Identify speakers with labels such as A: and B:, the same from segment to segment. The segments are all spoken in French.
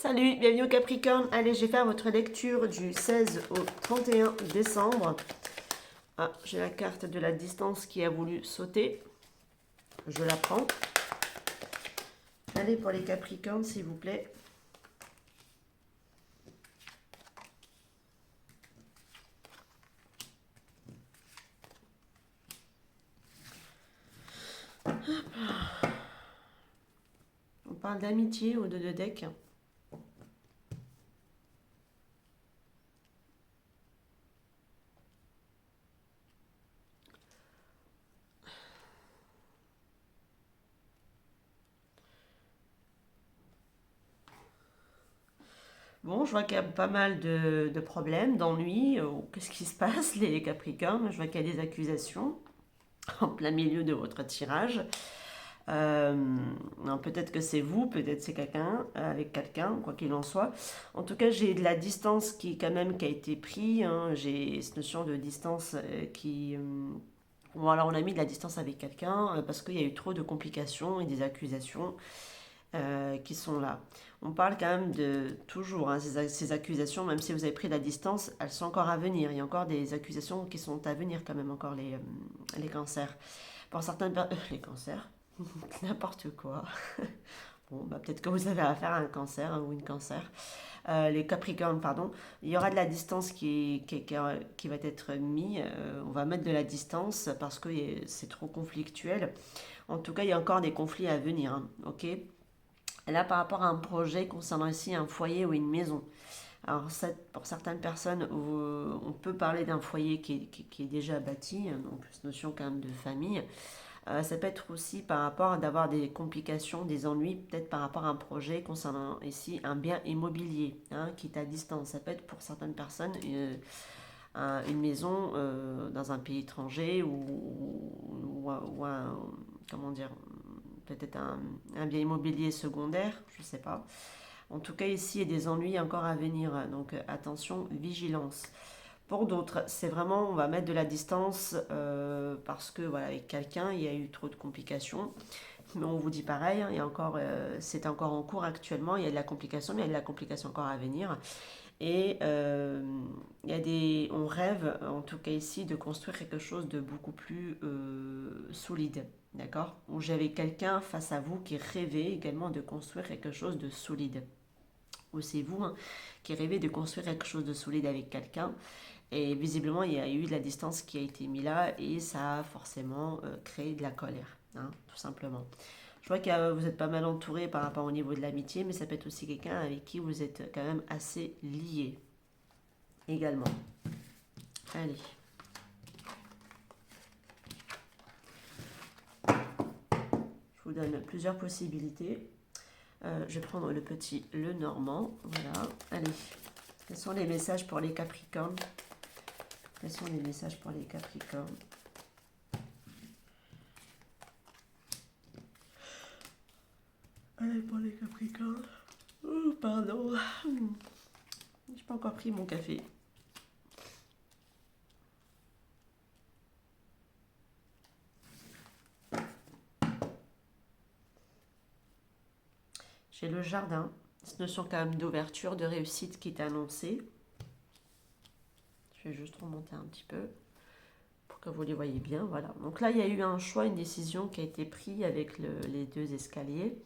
A: Salut, bienvenue au Capricorne. Allez, je vais faire votre lecture du 16 au 31 décembre. Ah, j'ai la carte de la distance qui a voulu sauter. Je la prends. Allez, pour les Capricornes, s'il vous plaît. On parle d'amitié ou de deux decks. Bon, je vois qu'il y a pas mal de problèmes, d'ennuis. Qu'est-ce qui se passe, les Capricornes? Je vois qu'il y a des accusations en plein milieu de votre tirage. Euh, non, peut-être que c'est vous, peut-être c'est quelqu'un, avec quelqu'un, quoi qu'il en soit. En tout cas, j'ai de la distance qui a été prise, hein. J'ai cette notion de distance bon, alors on a mis de la distance avec quelqu'un parce qu'il y a eu trop de complications et des accusations qui sont là. On parle quand même de toujours, hein, ces accusations, même si vous avez pris de la distance, elles sont encore à venir. Il y a encore des accusations qui sont à venir quand même encore les cancers. Pour certaines les cancers, n'importe quoi. Bon, bah, peut-être que vous avez affaire à un cancer, hein, ou une cancer. Les Capricornes, pardon. Il y aura de la distance qui va être mise. On va mettre de la distance parce que c'est trop conflictuel. En tout cas, il y a encore des conflits à venir, hein, ok. Et là, par rapport à un projet concernant ici un foyer ou une maison. Alors, pour certaines personnes, on peut parler d'un foyer qui est déjà bâti, hein, donc cette notion quand même de famille. Ça peut être aussi par rapport à d'avoir des complications, des ennuis, peut-être par rapport à un projet concernant ici un bien immobilier, hein, qui est à distance. Ça peut être pour certaines personnes une maison dans un pays étranger ou comment dire, peut-être un bien immobilier secondaire, je ne sais pas. En tout cas, ici, il y a des ennuis encore à venir, donc attention, vigilance. Pour d'autres, c'est vraiment, on va mettre de la distance parce que voilà, avec quelqu'un, il y a eu trop de complications. Mais on vous dit pareil, hein, c'est encore en cours actuellement. Il y a de la complication, mais il y a de la complication encore à venir. Et on rêve, en tout cas ici, de construire quelque chose de beaucoup plus solide. D'accord? Où j'avais quelqu'un face à vous qui rêvait également de construire quelque chose de solide. Ou c'est vous, hein, qui rêvez de construire quelque chose de solide avec quelqu'un. Et visiblement, il y a eu de la distance qui a été mise là et ça a forcément créé de la colère, hein, tout simplement. Je vois que vous êtes pas mal entouré par rapport au niveau de l'amitié, mais ça peut être aussi quelqu'un avec qui vous êtes quand même assez lié également. Allez. Je vous donne plusieurs possibilités. Je vais prendre le petit Le Normand. Voilà. Allez. Quels sont les messages pour les Capricornes? Quels sont les messages pour les Capricornes? Allez, pour les Capricornes. Oh, pardon. J'ai pas encore pris mon café. J'ai le jardin. Cette notion quand même d'ouverture, de réussite qui est annoncée. Je vais juste remonter un petit peu pour que vous les voyez bien. Voilà. Donc là, il y a eu un choix, une décision qui a été prise avec les deux escaliers.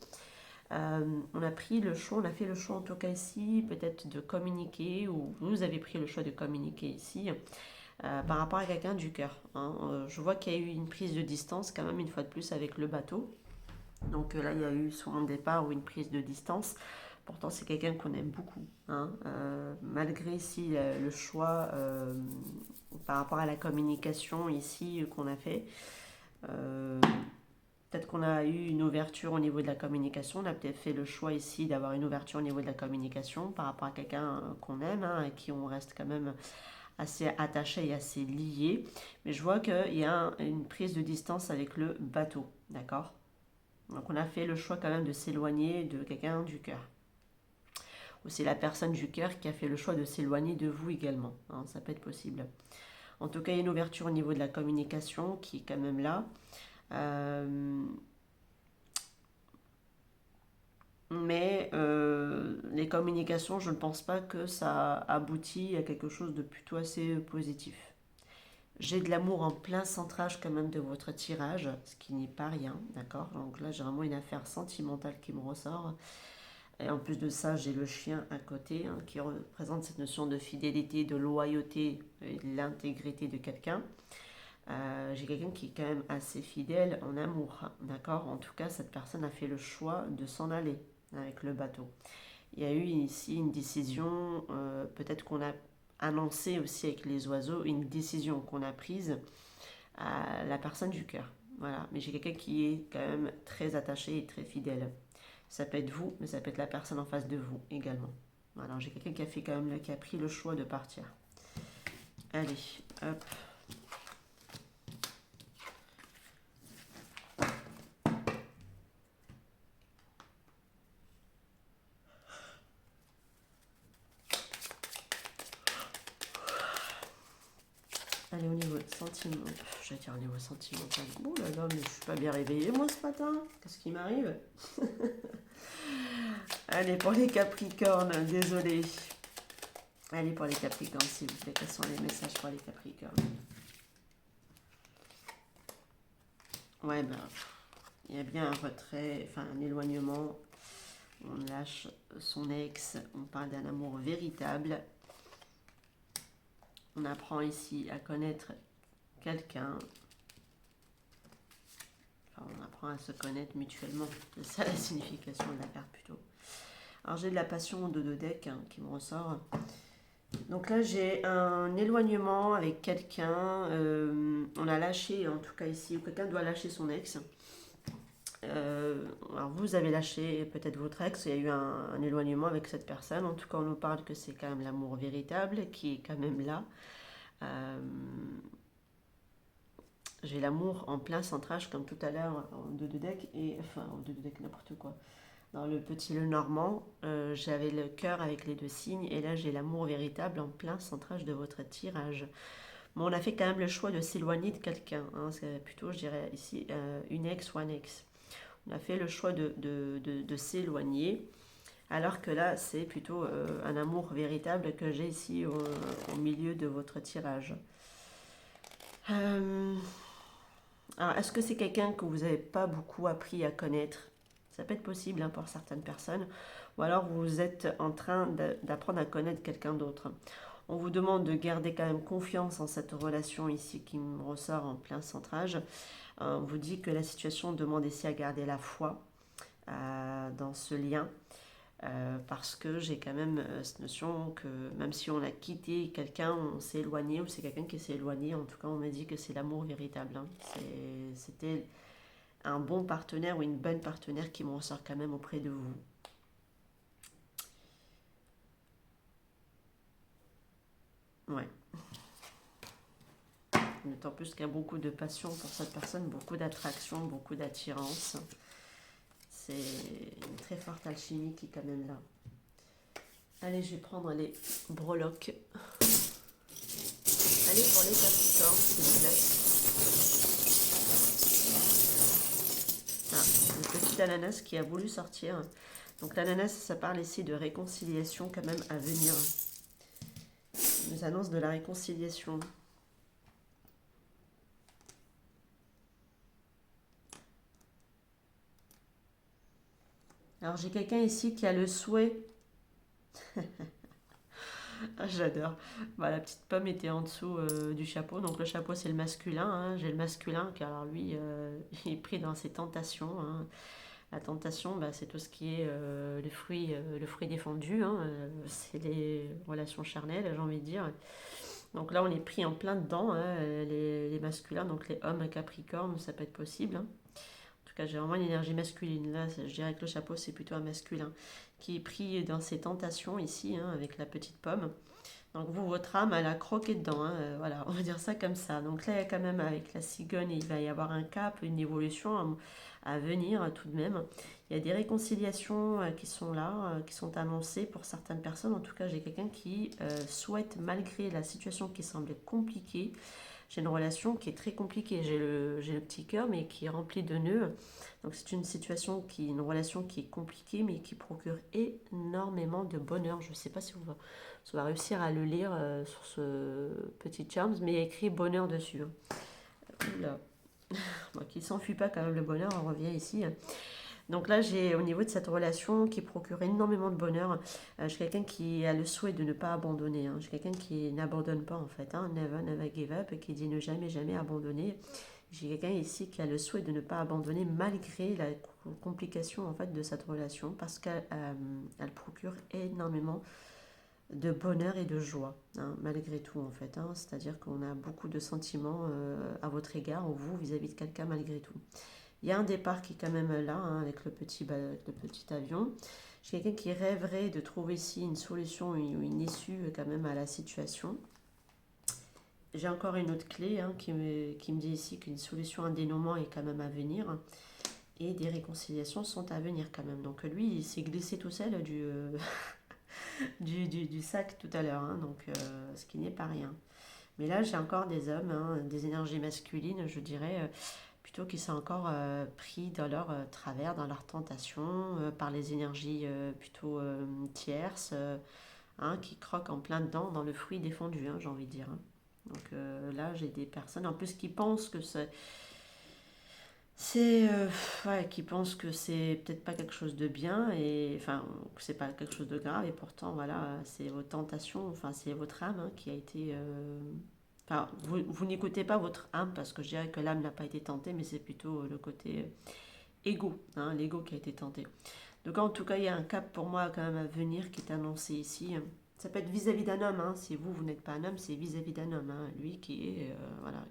A: On a pris le choix, on a fait le choix en tout cas ici, peut-être de communiquer, ou vous avez pris le choix de communiquer ici, par rapport à quelqu'un du cœur, hein. Je vois qu'il y a eu une prise de distance quand même une fois de plus avec le bateau. Donc là, il y a eu soit un départ ou une prise de distance. Pourtant, c'est quelqu'un qu'on aime beaucoup, hein. Malgré ici le choix par rapport à la communication ici qu'on a fait. Euh, Peut-être qu'on a eu une ouverture au niveau de la communication. On a peut-être fait le choix ici d'avoir une ouverture au niveau de la communication par rapport à quelqu'un qu'on aime, hein, à qui on reste quand même assez attaché et assez lié. Mais je vois qu'il y a une prise de distance avec le bateau. D'accord? Donc on a fait le choix quand même de s'éloigner de quelqu'un du cœur. Ou c'est la personne du cœur qui a fait le choix de s'éloigner de vous également, hein, ça peut être possible. En tout cas, il y a une ouverture au niveau de la communication qui est quand même là. mais les communications, je ne pense pas que ça aboutit à quelque chose de plutôt assez positif. J'ai de l'amour en plein centrage quand même de votre tirage, ce qui n'est pas rien, d'accord? Donc là, j'ai vraiment une affaire sentimentale qui me ressort. Et en plus de ça, j'ai le chien à côté, hein, qui représente cette notion de fidélité, de loyauté et de l'intégrité de quelqu'un. J'ai quelqu'un qui est quand même assez fidèle en amour, d'accord? En tout cas, cette personne a fait le choix de s'en aller avec le bateau. Il y a eu ici une décision, peut-être qu'on a annoncé aussi avec les oiseaux, une décision qu'on a prise à la personne du cœur. Voilà, mais j'ai quelqu'un qui est quand même très attaché et très fidèle. Ça peut être vous, mais ça peut être la personne en face de vous également. Alors j'ai quelqu'un qui a fait quand même, qui a pris le choix de partir. Allez, hop. Allez, au niveau sentimental, je vais dire au niveau sentimental. Oh là là, mais je suis pas bien réveillée moi ce matin. Qu'est-ce qui m'arrive? Allez, pour les Capricornes, désolé. Allez, pour les Capricornes, s'il vous plaît, quels sont les messages pour les Capricornes? Ouais, ben, il y a bien un retrait, enfin un éloignement. On lâche son ex, on parle d'un amour véritable. On apprend ici à connaître quelqu'un. Enfin, on apprend à se connaître mutuellement. C'est ça la signification de la carte plutôt. Alors j'ai de la passion de deux decks hein, qui me ressort. Donc là j'ai un éloignement avec quelqu'un. On a lâché, en tout cas ici, ou quelqu'un doit lâcher son ex. Alors vous avez lâché peut-être votre ex, il y a eu un éloignement avec cette personne. En tout cas, on nous parle que c'est quand même l'amour véritable qui est quand même là. Euh, j'ai l'amour en plein centrage comme tout à l'heure en 2 deck et enfin en 2 deck n'importe quoi. Dans le petit le normand, j'avais le cœur avec les deux signes et là j'ai l'amour véritable en plein centrage de votre tirage. Bon, on a fait quand même le choix de s'éloigner de quelqu'un. Hein, c'est plutôt, je dirais ici, une ex ou un ex. On a fait le choix de s'éloigner, alors que là, c'est plutôt un amour véritable que j'ai ici au milieu de votre tirage. Euh, alors, est-ce que c'est quelqu'un que vous n'avez pas beaucoup appris à connaître? Ça peut être possible hein, pour certaines personnes. Ou alors vous êtes en train d'apprendre à connaître quelqu'un d'autre. On vous demande de garder quand même confiance en cette relation ici qui me ressort en plein centrage. On vous dit que la situation demande ici à garder la foi dans ce lien. Parce que j'ai quand même cette notion que même si on a quitté quelqu'un, on s'est éloigné, ou c'est quelqu'un qui s'est éloigné, en tout cas on m'a dit que c'est l'amour véritable. Hein. C'était un bon partenaire ou une bonne partenaire qui m'en ressort quand même auprès de vous. Ouais. D'autant plus qu'il y a beaucoup de passion pour cette personne, beaucoup d'attraction, beaucoup d'attirance. C'est une très forte alchimie qui est quand même là. Allez, je vais prendre les breloques. Allez, pour les Capricornes, s'il vous plaît. Ah, le petit ananas qui a voulu sortir. Donc l'ananas, ça parle ici de réconciliation quand même à venir. Il nous annonce de la réconciliation. Alors j'ai quelqu'un ici qui a le souhait. Ah, j'adore. Bah, la petite pomme était en dessous du chapeau. Donc le chapeau c'est le masculin. Hein. J'ai le masculin qui alors lui il est pris dans ses tentations. Hein. La tentation bah, c'est tout ce qui est le fruit défendu. Hein. C'est les relations charnelles j'ai envie de dire. Donc là on est pris en plein dedans. Hein. Les masculins, donc les hommes capricornes ça peut être possible. Hein. En tout cas, j'ai vraiment une énergie masculine. Là, je dirais que le chapeau, c'est plutôt un masculin qui est pris dans ses tentations ici, hein, avec la petite pomme. Donc vous, votre âme, elle a croqué dedans. Hein, voilà, on va dire ça comme ça. Donc là, quand même, avec la cigogne, il va y avoir un cap, une évolution à venir tout de même. Il y a des réconciliations qui sont là, qui sont annoncées pour certaines personnes. En tout cas, j'ai quelqu'un qui souhaite, malgré la situation qui semblait compliquée, j'ai une relation qui est très compliquée. J'ai le petit cœur, mais qui est rempli de nœuds. Donc c'est une relation qui est compliquée, mais qui procure énormément de bonheur. Je ne sais pas si on va réussir à le lire sur ce petit charms, mais il y a écrit bonheur dessus. Oula. Bon, qui s'enfuit pas quand même le bonheur, on revient ici. Donc là, j'ai au niveau de cette relation qui procure énormément de bonheur. J'ai quelqu'un qui a le souhait de ne pas abandonner. J'ai quelqu'un qui n'abandonne pas en fait. Never, never give up, qui dit ne jamais, jamais abandonner. J'ai quelqu'un ici qui a le souhait de ne pas abandonner malgré la complication en fait de cette relation parce qu'elle procure énormément de bonheur et de joie, malgré tout en fait. C'est-à-dire qu'on a beaucoup de sentiments à votre égard, vous vis-à-vis de quelqu'un malgré tout. Il y a un départ qui est quand même là, avec le petit avion. J'ai quelqu'un qui rêverait de trouver ici une solution ou une issue quand même à la situation. J'ai encore une autre clé qui me dit ici qu'une solution, un dénouement est quand même à venir. Et des réconciliations sont à venir quand même. Donc lui, il s'est glissé tout seul du sac tout à l'heure. Donc ce qui n'est pas rien. Mais là, j'ai encore des hommes, des énergies masculines, je dirais, plutôt qui sont encore pris dans leur travers, dans leur tentation, par les énergies plutôt tierces, qui croquent en plein dedans dans le fruit défendu, j'ai envie de dire. Donc là, j'ai des personnes en plus qui pensent que ouais, qui pensent que c'est peut-être pas quelque chose de bien et enfin que c'est pas quelque chose de grave et pourtant voilà, c'est votre tentation, enfin c'est votre âme qui a été enfin, vous n'écoutez pas votre âme parce que je dirais que l'âme n'a pas été tentée, mais c'est plutôt le côté égo, l'ego qui a été tenté. Donc en tout cas, il y a un cap pour moi quand même à venir qui est annoncé ici. Ça peut être vis-à-vis d'un homme, si vous n'êtes pas un homme, c'est vis-à-vis d'un homme. Lui qui est, voilà,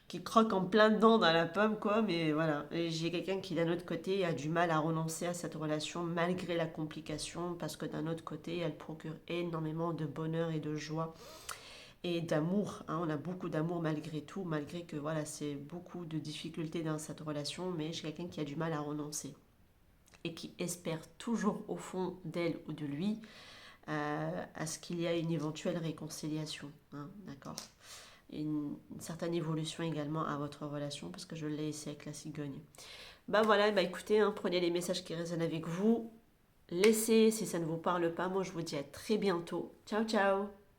A: qui croque en plein dedans dans la pomme, quoi, mais voilà. Et j'ai quelqu'un qui, d'un autre côté, a du mal à renoncer à cette relation malgré la complication, parce que d'un autre côté, elle procure énormément de bonheur et de joie et d'amour. On a beaucoup d'amour malgré tout, malgré que voilà, c'est beaucoup de difficultés dans cette relation, mais j'ai quelqu'un qui a du mal à renoncer et qui espère toujours au fond d'elle ou de lui à ce qu'il y ait une éventuelle réconciliation. D'accord. Une certaine évolution également à votre relation, parce que je l'ai ici avec la cigogne. Bah voilà, bah écoutez, prenez les messages qui résonnent avec vous. Laissez si ça ne vous parle pas. Moi, je vous dis à très bientôt. Ciao, ciao!